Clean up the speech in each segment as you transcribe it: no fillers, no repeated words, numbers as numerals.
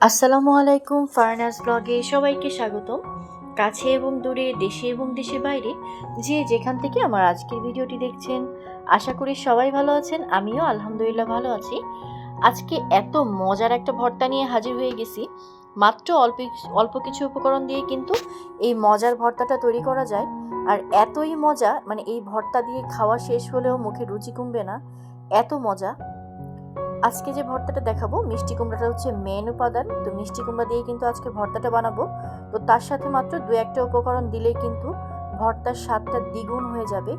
আসসালামু আলাইকুম, ফারনাজ ব্লগে সবাইকে স্বাগতম। কাছে এবং দূরে, দেশে এবং দেশের বাইরে যে যেখান থেকে আমার আজকের ভিডিওটি দেখছেন, আশা করি সবাই ভালো আছেন। আমিও আলহামদুলিল্লাহ ভালো আছি। আজকে এত মজার একটা ভর্তা নিয়ে হাজির হয়ে গেছি। মাত্র অল্প কিছু উপকরণ দিয়ে কিন্তু এই মজার ভর্তাটা তৈরি করা যায়। আর এতই মজা, মানে এই ভর্তা দিয়ে খাওয়া শেষ হলেও মুখে রুচি কমবে না, এত মজা। আজকে যে ভর্তাটা দেখাবো, মিষ্টি কুমড়াটা হচ্ছে মেন উপাদান। তো মিষ্টি কুমড়া দিয়ে কিন্তু আজকে ভর্তাটা বানাবো। তো তার সাথে মাত্র দু একটা উপকরণ দিলেই কিন্তু ভর্তার স্বাদটা দ্বিগুণ হয়ে যাবে।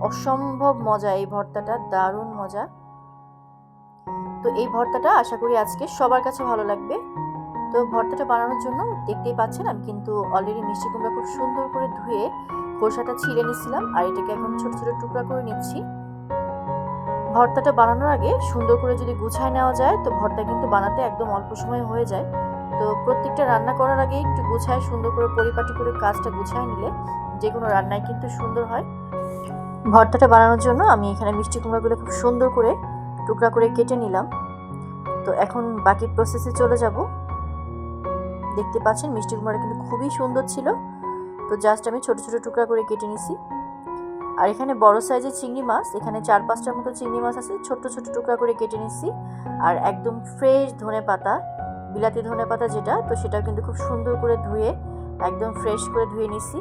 অসম্ভব মজা এই ভর্তাটা, দারুণ মজা। তো এই ভর্তাটা আশা করি আজকে সবার কাছে ভালো লাগবে। তো ভর্তাটা বানানোর জন্য দেখতেই পাচ্ছেন, আমি কিন্তু অলরেডি মিষ্টি কুমড়া খুব সুন্দর করে ধুয়ে খোসাটা ছিঁড়ে নিচ্ছিলাম, আর এটাকে এখন ছোট ছোট টুকরা করে নিচ্ছি। ভর্তাটা বানানোর আগে সুন্দর করে যদি গুছায় নেওয়া যায় তো ভর্তা কিন্তু বানাতে একদম অল্প সময় হয়ে যায়। তো প্রত্যেকটা রান্না করার আগে একটু গুছায় সুন্দর করে পরিপাটি করে কাজটা গুছায় নিলে যে কোনো রান্নাই কিন্তু সুন্দর হয়। ভর্তাটা বানানোর জন্য আমি এখানে মিষ্টি কুমড়াগুলো খুব সুন্দর করে টুকরা করে কেটে নিলাম। তো এখন বাকি প্রসেসে চলে যাব। দেখতে পাচ্ছেন মিষ্টি কুমড়াটা কিন্তু খুবই সুন্দর ছিল। তো জাস্ট আমি ছোট ছোট টুকরা করে কেটে নিছি। আর এখানে বড় সাইজের চিংড়ি মাছ, এখানে 4-5টার মতো চিংড়ি মাছ আছে, ছোট্ট ছোট টুকরা করে কেটে নিচ্ছি। আর একদম ফ্রেশ ধনেপাতা, বিলাতি ধনেপাতা যেটা, তো সেটাও কিন্তু খুব সুন্দর করে ধুয়ে একদম ফ্রেশ করে ধুয়ে নিচ্ছি।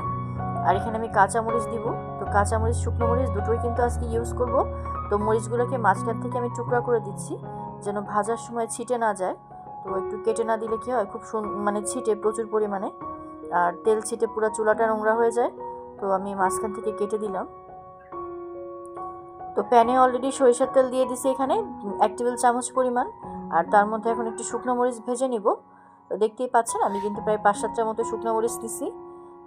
আর এখানে আমি কাঁচামরিচ দিব। তো কাঁচামরিচ, শুকনো মরিচ দুটোই কিন্তু আজকে ইউজ করব। তো মরিচগুলোকে মাঝখান থেকে আমি টুকরা করে দিচ্ছি যেন ভাজার সময় ছিটে না যায়। তো একটু কেটে না দিলে কি হয়, খুব মানে ছিটে প্রচুর পরিমাণে, আর তেল ছিটে পুরো চুলাটা নোংরা হয়ে যায়। তো আমি মাঝখান থেকে কেটে দিলাম। তো প্যানে অলরেডি সরিষার তেল দিয়ে দিছি এখানে 1 টেবিল চামচ পরিমাণ। আর তার মধ্যে এখন একটু শুকনো মরিচ ভেজে নিব। তো দেখতেই পাচ্ছেন আমি কিন্তু প্রায় 5-7টার মতো শুকনো মরিচ দিছি।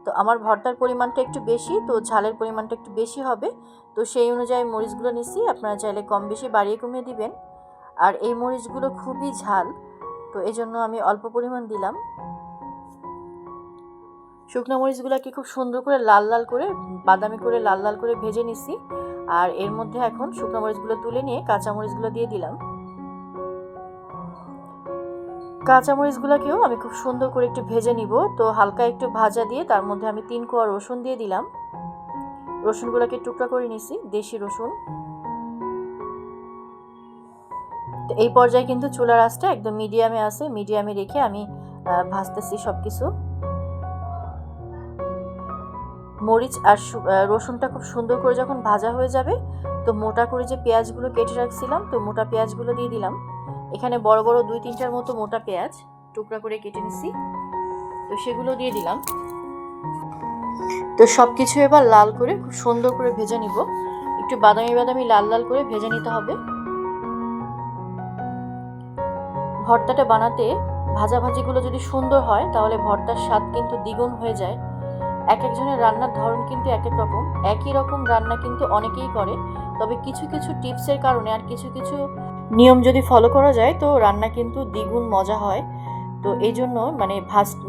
তো আমার ভর্তার পরিমাণটা একটু বেশি, তো ঝালের পরিমাণটা একটু বেশি হবে। তো সেই অনুযায়ী মরিচগুলো নিছি, আপনারা চাইলে কম বেশি বাড়িয়ে কমিয়ে দিবেন। আর এই মরিচগুলো খুবই ঝাল, তো এই জন্য আমি অল্প পরিমাণ দিলাম। শুকনো মরিচগুলোকে খুব সুন্দর করে লাল লাল করে, বাদামি করে লাল লাল করে ভেজে নিছি। আর এর মধ্যে এখন শুকনো মরিচগুলো তুলে নিয়ে কাঁচামরিচগুলো দিয়ে দিলাম। কাঁচামরিচগুলোকেও আমি খুব সুন্দর করে একটু ভেজে নিব। তো হালকা একটু ভাজা দিয়ে তার মধ্যে আমি 3 কোয়া রসুন দিয়ে দিলাম। রসুনগুলোকে টুকরা করে নিছি, দেশি রসুন। তো এই পর্যায়ে কিন্তু চুলার আঁচটা একদম মিডিয়ামে আছে, মিডিয়ামে রেখে আমি ভাজতেছি সব কিছু। মরিচ আর রসুনটা খুব সুন্দর করে যখন ভাজা হয়ে যাবে, তো মোটা করে যে পেঁয়াজগুলো কেটে রাখছিলাম, তো মোটা পেঁয়াজগুলো দিয়ে দিলাম। এখানে বড় বড় 2-3টার মতো মোটা পেঁয়াজ টুকরা করে কেটে নিছি, তো সেগুলো দিয়ে দিলাম। তো সব কিছু এবার লাল করে খুব সুন্দর করে ভেজে নিব। একটু বাদামি বাদামি লাল লাল করে ভেজে নিতে হবে। ভর্তাটা বানাতে ভাজাভাজিগুলো যদি সুন্দর হয় তাহলে ভর্তার স্বাদ কিন্তু দ্বিগুণ হয়ে যায়। এক একজনের রান্নার ধরন কিন্তু এক এক রকম, একই রকম রান্না কিন্তু অনেকেই করে, তবে কিছু কিছু টিপসের কারণে আর কিছু কিছু নিয়ম যদি ফলো করা যায় তো রান্না কিন্তু দ্বিগুণ মজা হয়। তো এই জন্য মানে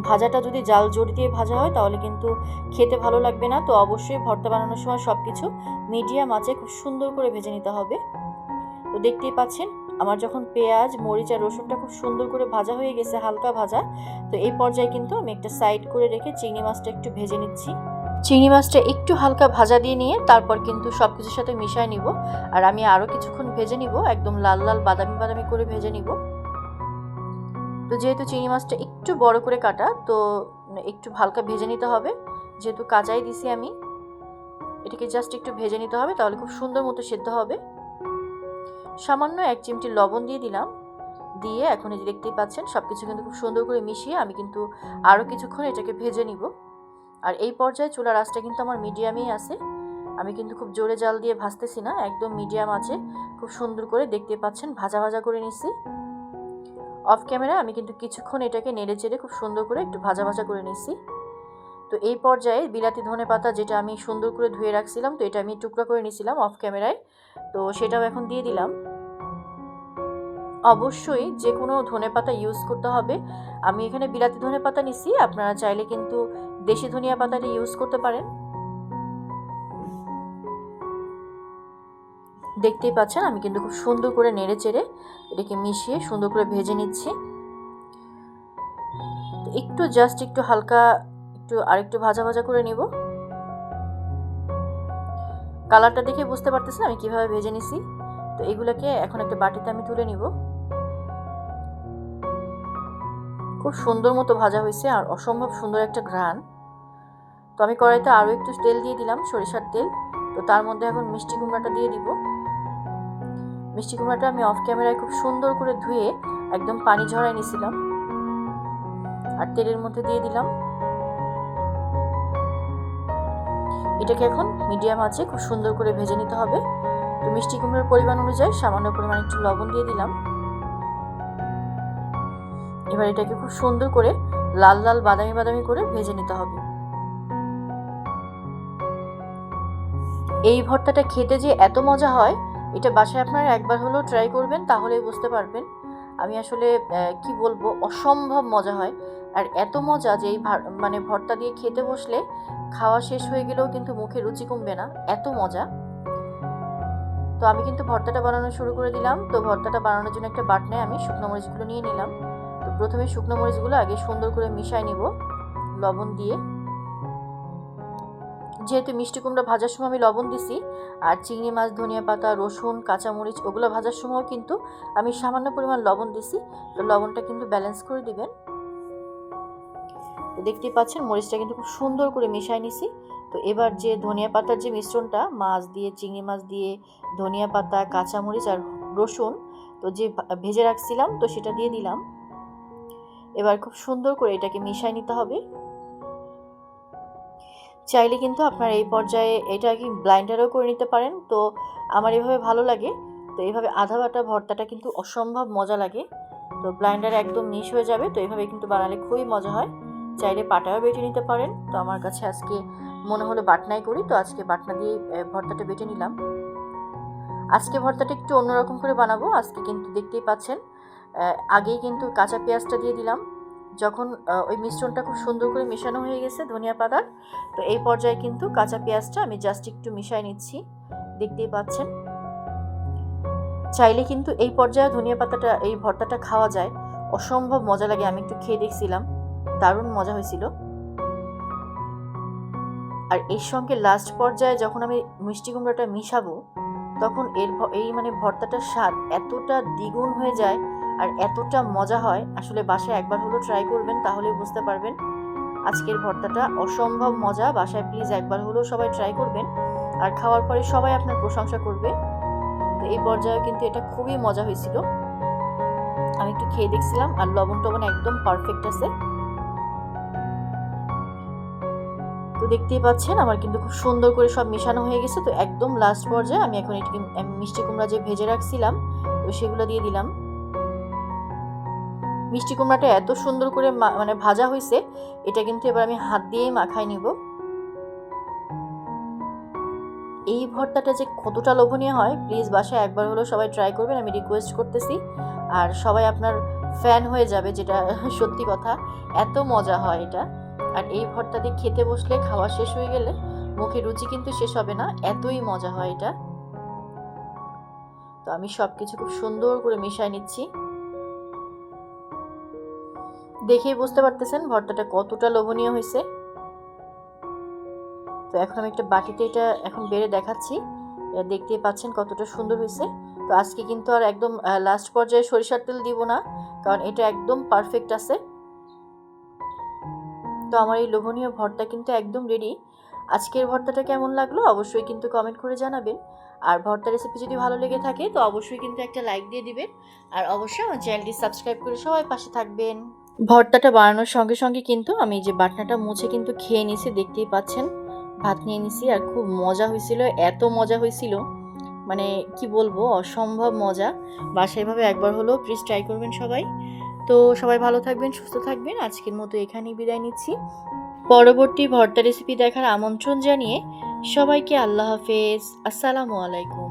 ভাজাটা যদি জাল জোর দিয়ে ভাজা হয় তাহলে কিন্তু খেতে ভালো লাগবে না। তো অবশ্যই ভর্তা বানানোর সময় সব কিছু মিডিয়াম আঁচে খুব সুন্দর করে ভেজে নিতে হবে। তো দেখতেই পাচ্ছেন আমার যখন পেঁয়াজ, মরিচ আর রসুনটা খুব সুন্দর করে ভাজা হয়ে গেছে, হালকা ভাজা, তো এই পর্যায়ে কিন্তু আমি একটা সাইড করে রেখে চিংড়ি মাছটা একটু ভেজে নিচ্ছি। চিংড়ি মাছটা একটু হালকা ভাজা দিয়ে নিয়ে তারপর কিন্তু সব কিছুর সাথে মিশায় নিব। আর আমি আরও কিছুক্ষণ ভেজে নিব, একদম লাল লাল বাদামি বাদামি করে ভেজে নিব। তো যেহেতু চিংড়ি মাছটা একটু বড় করে কাটা, তো একটু হালকা ভেজে নিতে হবে। যেহেতু কাঁচাই দিছি আমি, এটাকে জাস্ট একটু ভেজে নিতে হবে, তাহলে খুব সুন্দর মতো সেদ্ধ হবে। সামান্য 1 চিমটি লবণ দিয়ে দিলাম। দিয়ে এখন এই যে দেখতেই পাচ্ছেন সব কিছু কিন্তু খুব সুন্দর করে মিশিয়ে আমি কিন্তু আরও কিছুক্ষণ এটাকে ভেজে নিব। আর এই পর্যায়ে চুলার আঁচটা কিন্তু আমার মিডিয়ামেই আছে, আমি কিন্তু খুব জোরে জাল দিয়ে ভাজতেছি না, একদম মিডিয়াম আছে। খুব সুন্দর করে দেখতে পাচ্ছেন ভাজা ভাজা করে নিচ্ছি। অফ ক্যামেরা আমি কিন্তু কিছুক্ষণ এটাকে নেড়ে চেড়ে খুব সুন্দর করে একটু ভাজা ভাজা করে নিচ্ছি। তো এই পর্যায়ে বিলাতি ধনেপাতা যেটা আমি সুন্দর করে ধুয়ে রাখছিলাম, তো এটা আমি টুকরা করে নিয়েছিলাম অফ ক্যামেরায়, তো সেটাও এখন দিয়ে দিলাম। অবশ্যই যে কোনো ধনেপাতা ইউজ করতে হবে। আমি এখানে বিলাতি ধনেপাতা নিছি, আপনারা চাইলে কিন্তু দেশি ধনিয়া পাতাটা ইউজ করতে পারেন। দেখতেই পাচ্ছেন আমি কিন্তু খুব সুন্দর করে নেড়ে চেড়ে এটাকে মিশিয়ে সুন্দর করে ভেজে নিচ্ছি। তো একটু জাস্ট একটু হালকা আরেকটু ভাজা ভাজা করে নিব। কালারটা দেখে বুঝতে পারতেছেন আমি কিভাবে ভেজে নিছি। তো এগুলোকে এখন একটা বাটিতে আমি তুলে নিব। খুব সুন্দর মতো ভাজা হয়েছে আর অসম্ভব সুন্দর একটা ঘ্রাণ। তো আমি কড়াইতে আরও একটু তেল দিয়ে দিলাম, সরিষার তেল। তো তার মধ্যে এখন মিষ্টি কুমড়াটা দিয়ে দিব। মিষ্টি কুমড়াটা আমি অফ ক্যামেরায় খুব সুন্দর করে ধুয়ে একদম পানি ঝরাই নিয়েছিলাম আর তেলের মধ্যে দিয়ে দিলাম। এটাকে এখন মিডিয়াম আঁচে খুব সুন্দর করে ভেজে নিতে হবে। তো মিষ্টি কুমড়ার পরিমাণ অনুযায়ী সামান্য পরিমাণ একটু লবণ দিয়ে দিলাম। এবার এটাকে খুব সুন্দর করে লাল লাল বাদামি বাদামি করে ভেজে নিতে হবে। এই ভর্তাটা খেতে যে এত মজা হয়, এটা বাসায় আপনারা একবার হলেও ট্রাই করবেন, তাহলেই বুঝতে পারবেন। আমি আসলে কি বলবো, অসম্ভব মজা হয়। আর এত মজা যে এই ভর্তা দিয়ে খেতে বসলে খাওয়া শেষ হয়ে গেলেও কিন্তু মুখে রুচি কমবে না, এত মজা। তো আমি কিন্তু ভর্তাটা বানানো শুরু করে দিলাম। তো ভর্তাটা বানানোর জন্য একটা বাটনায় আমি শুকনো মরিচগুলো নিয়ে নিলাম। তো প্রথমে শুকনো মরিচগুলো আগে সুন্দর করে মিশাই নিব লবণ দিয়ে। যেহেতু মিষ্টি কুমড়া ভাজার সময় আমি লবণ দিছি, আর চিংড়ি মাছ, ধনিয়া পাতা, রসুন, কাঁচামরিচ ওগুলো ভাজার সময়ও কিন্তু আমি সামান্য পরিমাণ লবণ দিছি। তো লবণটা কিন্তু ব্যালেন্স করে দিবেন। তো দেখতেই পাচ্ছেন মরিচটা কিন্তু খুব সুন্দর করে মিশাই নিছি। তো এবার যে ধনিয়া পাতার যে মিশ্রণটা, মাছ দিয়ে, চিংড়ি মাছ দিয়ে, ধনিয়া পাতা, কাঁচামরিচ আর রসুন, তো যে ভেজে রাখছিলাম তো সেটা দিয়ে দিলাম। এবার খুব সুন্দর করে এটাকে মিশাই নিতে হবে। চাইলে কিন্তু আপনার এই পর্যায়ে এটা কি ব্লাইন্ডারও করে নিতে পারেন। তো আমার এভাবে ভালো লাগে। তো এইভাবে আধা বাটা ভর্তাটা কিন্তু অসম্ভব মজা লাগে। তো ব্লাইন্ডারে একদম মিশ হয়ে যাবে। তো এইভাবে কিন্তু বানালে খুবই মজা হয়। চাইলে পাটায়ও বেটে নিতে পারেন। তো আমার কাছে আজকে মনে হলো বাটনাই করি, তো আজকে বাটনা দিয়ে ভর্তাটা বেটে নিলাম। আজকে ভর্তাটা একটু অন্যরকম করে বানাবো। আজকে কিন্তু দেখতেই পাচ্ছেন আগেই কিন্তু কাঁচা পেঁয়াজটা দিয়ে দিলাম। যখন ওই মিশ্রণটা খুব সুন্দর করে মেশানো হয়ে গেছে ধনিয়া পাতার, তো এই পর্যায়ে কিন্তু কাঁচা পেঁয়াজটা আমি জাস্ট একটু মিশাই নিচ্ছি, দেখতেই পাচ্ছেন। চাইলে কিন্তু এই পর্যায়ে ধনিয়া পাতাটা, এই ভর্তাটা খাওয়া যায়, অসম্ভব মজা লাগে। আমি একটু খেয়ে দেখছিলাম, দারুণ মজা হয়েছিল। আর এর সঙ্গে লাস্ট পর্যায়ে যখন আমি মিষ্টি কুমড়াটা মিশাবো, তখন এই ভর্তাটার স্বাদ এতটা দ্বিগুণ হয়ে যায় আর এতটা মজা হয়। আসলে বাসায় একবার হলেও ট্রাই করবেন, তাহলেই বুঝতে পারবেন। আজকের ভর্তাটা অসম্ভব মজা। বাসায় প্লিজ একবার হলেও সবাই ট্রাই করবেন, আর খাওয়ার পরে সবাই আপনার প্রশংসা করবে। তো এই পর্যায়ে কিন্তু এটা খুবই মজা হয়েছিল। আমি একটু খেয়ে দেখছিলাম, আর লবণ টবণ একদম পারফেক্ট আছে। তো দেখতেই পাচ্ছেন আমার কিন্তু খুব সুন্দর করে সব মেশানো হয়ে গেছে। তো একদম লাস্ট পর্যায়ে আমি এখন এটাকে মিষ্টি কুমড়া যে ভেজে রাখছিলাম তো সেগুলো দিয়ে দিলাম। মিষ্টি কুমড়াটা এত সুন্দর করে ভাজা হয়েছে, এটা কিন্তু এবার আমি হাত দিয়েই মাখাই নিব। এই ভর্তাটা যে কতটা লোভনীয় হয়, প্লিজ বাসায় একবার হলেও সবাই ট্রাই করবেন, আমি রিকোয়েস্ট করতেছি। আর সবাই আপনার ফ্যান হয়ে যাবে, যেটা সত্যি কথা, এত মজা হয় এটা। আর এই ভর্তা দিয়ে খেতে বসলে খাওয়া শেষ হয়ে গেলে মুখে রুচি কিন্তু শেষ হবে না, এতই মজা হয় এটা। তো আমি সব কিছু খুব সুন্দর করে মিশাই নিচ্ছি। দেখেই বুঝতে পারতেছেন ভর্তাটা কতটা লোভনীয় হয়েছে। তো এখন আমি একটা বাটিতে এটা এখন বেড়ে দেখাচ্ছি, দেখতেই পাচ্ছেন কতটা সুন্দর হয়েছে। তো আজকে কিন্তু আর একদম লাস্ট পর্যায়ে সরিষার তেল দিব না, কারণ এটা একদম পারফেক্ট আছে। তো আমার এই লোভনীয় ভর্তা কিন্তু একদম রেডি। আজকের ভর্তাটা কেমন লাগলো অবশ্যই কিন্তু কমেন্ট করে জানাবেন। আর ভর্তা রেসিপি যদি ভালো লেগে থাকে তো অবশ্যই কিন্তু একটা লাইক দিয়ে দিবেন, আর অবশ্যই আমার চ্যানেলটি সাবস্ক্রাইব করে সবাই পাশে থাকবেন। ভর্তাটা বানানোর সঙ্গে সঙ্গে কিন্তু আমি যে বাটনাটা মুছে কিন্তু খেয়ে নিছি, দেখতেই পাচ্ছেন। ভাত নিয়ে নিছি, আর খুব মজা হয়েছিল, এত মজা হয়েছিল কি বলবো, অসম্ভব মজা। বাসায় এভাবে একবার হলেও প্লিজ ট্রাই করবেন সবাই। তো সবাই ভালো থাকবেন, সুস্থ থাকবেন। আজকের মতো এখানেই বিদায় নিচ্ছি। পরবর্তী ভর্তা রেসিপি দেখার আমন্ত্রণ জানিয়ে সবাইকে আল্লাহ হাফেজ, আসসালামু আলাইকুম।